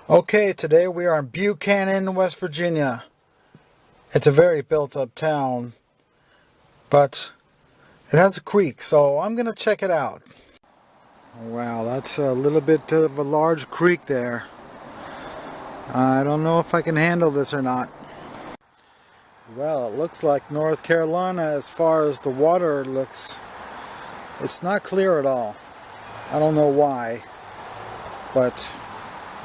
Okay, today we are in Buckhannon, West Virginia. It's a very built-up town, but it has a creek, so I'm going to check it out. Wow, that's a little bit of a large creek there. I don't know if I can handle this or not. Well, it looks like North Carolina as far as the water looks. It's not clear at all. I don't know why, but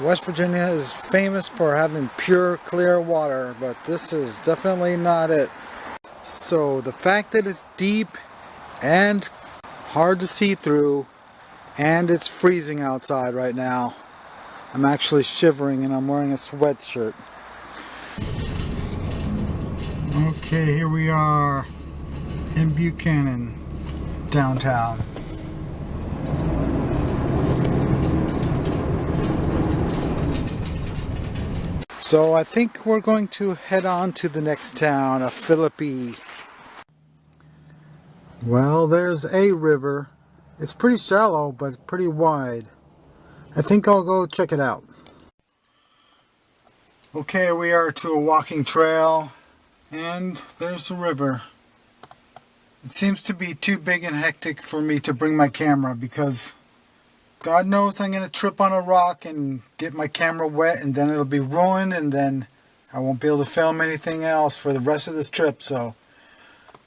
West Virginia is famous for having pure, clear water, but this is definitely not it. So the fact that it's deep and hard to see through, and it's freezing outside right now. I'm actually shivering and I'm wearing a sweatshirt. Okay, here we are in Buckhannon, downtown. So I think we're going to head on to the next town of Philippi. Well, there's a river. It's pretty shallow, but pretty wide. I think I'll go check it out. Okay, we are to a walking trail, and there's the river. It seems to be too big and hectic for me to bring my camera because God knows I'm going to trip on a rock and get my camera wet, and then it'll be ruined, and then I won't be able to film anything else for the rest of this trip. So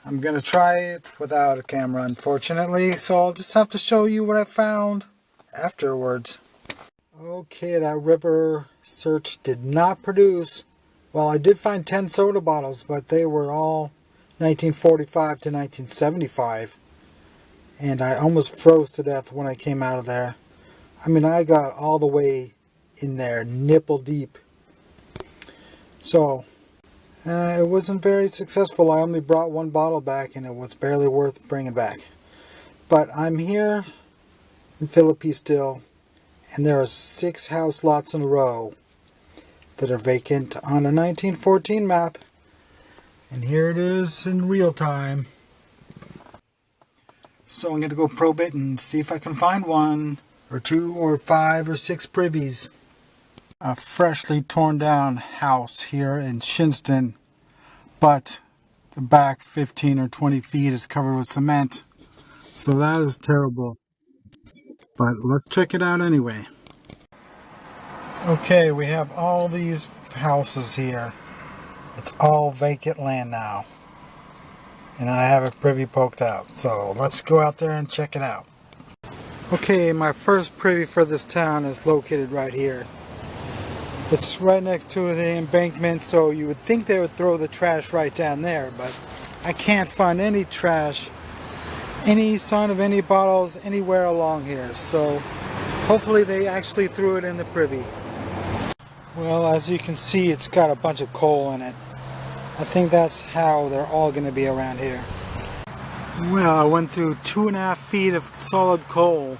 I'm going to try it without a camera, unfortunately. So I'll just have to show you what I found afterwards. Okay, that river search did not produce. Well, I did find 10 soda bottles, but they were all 1945 to 1975. And I almost froze to death when I came out of there. I mean, I got all the way in there, nipple deep. So, it wasn't very successful. I only brought one bottle back, and it was barely worth bringing back. But I'm here in Philippi still, and there are 6 house lots in a row that are vacant on a 1914 map. And here it is in real time. So I'm going to go probe it and see if I can find 1 or 2 or 5 or 6 privies. A freshly torn down house here in Shinnston, but the back 15 or 20 feet is covered with cement. So that is terrible. But let's check it out anyway. Okay, we have all these houses here. It's all vacant land now. And I have a privy poked out. So let's go out there and check it out. Okay, my first privy for this town is located right here. It's right next to the embankment, so you would think they would throw the trash right down there, but I can't find any trash, any sign of any bottles anywhere along here. So hopefully they actually threw it in the privy. Well, as you can see, it's got a bunch of coal in it. I think that's how they're all going to be around here. Well, I went through 2.5 feet of solid coal,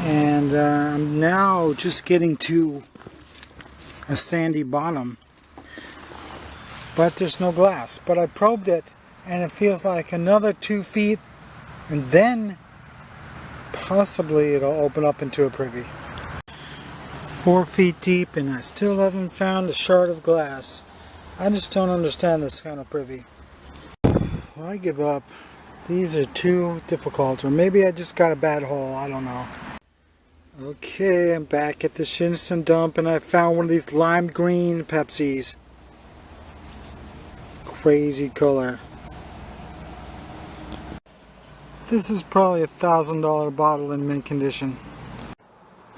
and I'm now just getting to a sandy bottom, but there's no glass. But I probed it, and it feels like another 2 feet, and then possibly it'll open up into a privy. 4 feet deep, and I still haven't found a shard of glass. I just don't understand this kind of privy. Well, I give up. These are too difficult, or maybe I just got a bad hole, I don't know. Okay, I'm back at the Shinnston dump, and I found one of these lime green Pepsis. Crazy color. This is probably a $1,000 bottle in mint condition.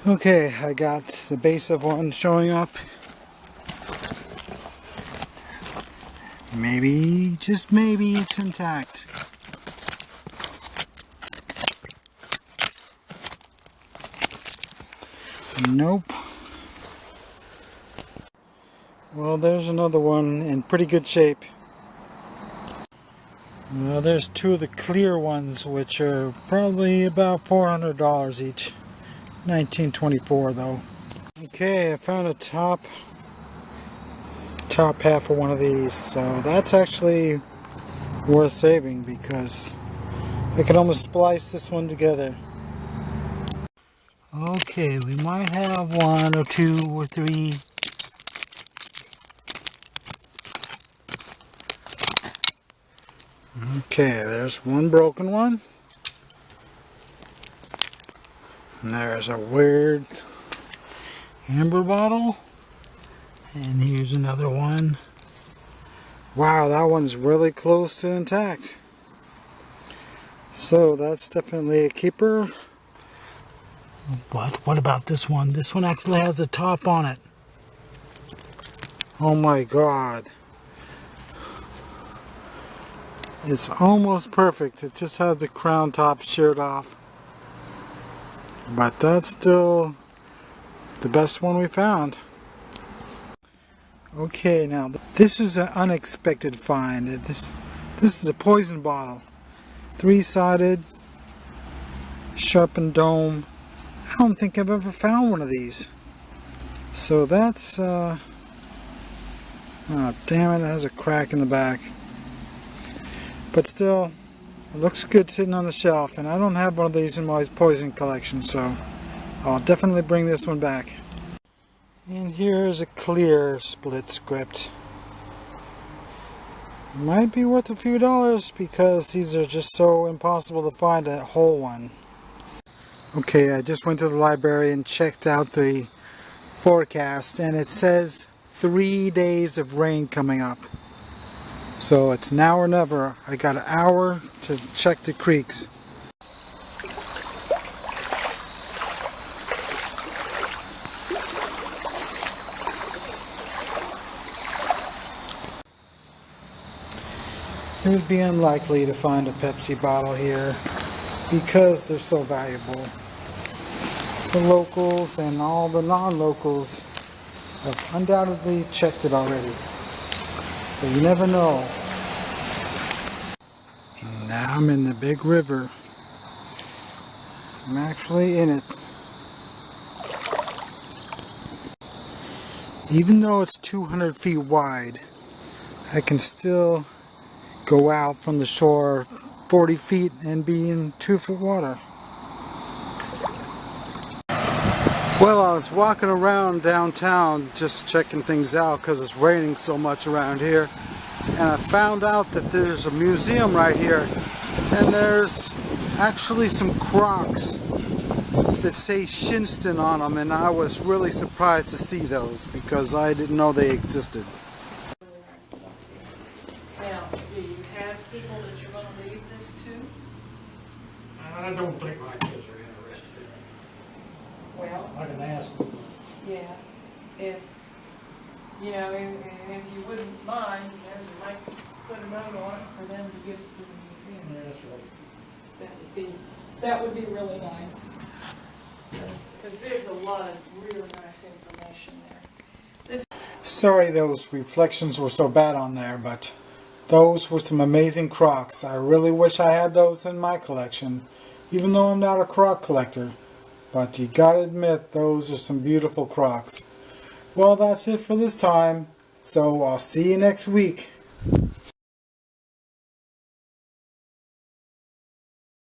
Okay, I got the base of one showing up. Maybe, just maybe, it's intact. Nope. Well, there's another one in pretty good shape. Well, there's 2 of the clear ones, which are probably about $400 each. 1924 though. Okay, I found a top half of one of these, so that's actually worth saving because I can almost splice this one together. Okay, we might have 1 or 2 or 3. Okay, there's one broken one. And there's a weird amber bottle. And here's another one. Wow, that one's really close to intact. So that's definitely a keeper. But what about this one? This one actually has a top on it. Oh my god. It's almost perfect. It just has the crown top sheared off. But that's still the best one we found. Okay, now this is an unexpected find. This is a poison bottle. 3-sided, sharpened dome. I don't think I've ever found one of these. So that's, oh damn it, it has a crack in the back. But still, it looks good sitting on the shelf, and I don't have one of these in my poison collection, so I'll definitely bring this one back. And here's a clear split script. Might be worth a few dollars because these are just so impossible to find a whole one. Okay, I just went to the library and checked out the forecast, and it says 3 days of rain coming up. So it's now or never. I got an hour to check the creeks. It would be unlikely to find a Pepsi bottle here because they're so valuable. The locals and all the non-locals have undoubtedly checked it already. But you never know. And now I'm in the big river. I'm actually in it. Even though it's 200 feet wide, I can still go out from the shore 40 feet and be in 2-foot water. Well, I was walking around downtown just checking things out because it's raining so much around here, and I found out that there's a museum right here, and there's actually some Crocs that say Shinnston on them, and I was really surprised to see those because I didn't know they existed. Now, do you have people that you're going to leave this to? I don't think my kids are interested in it. Well, I can ask them. yeah, if, you know, if you wouldn't mind, you know, you might put a note on it for them to give it to the museum. Yeah, that's right. That would be really nice. Because there's a lot of really nice information there. Sorry those reflections were so bad on there, but those were some amazing Crocs. I really wish I had those in my collection, even though I'm not a Croc collector. But you gotta admit, those are some beautiful Crocs. Well, that's it for this time, so I'll see you next week.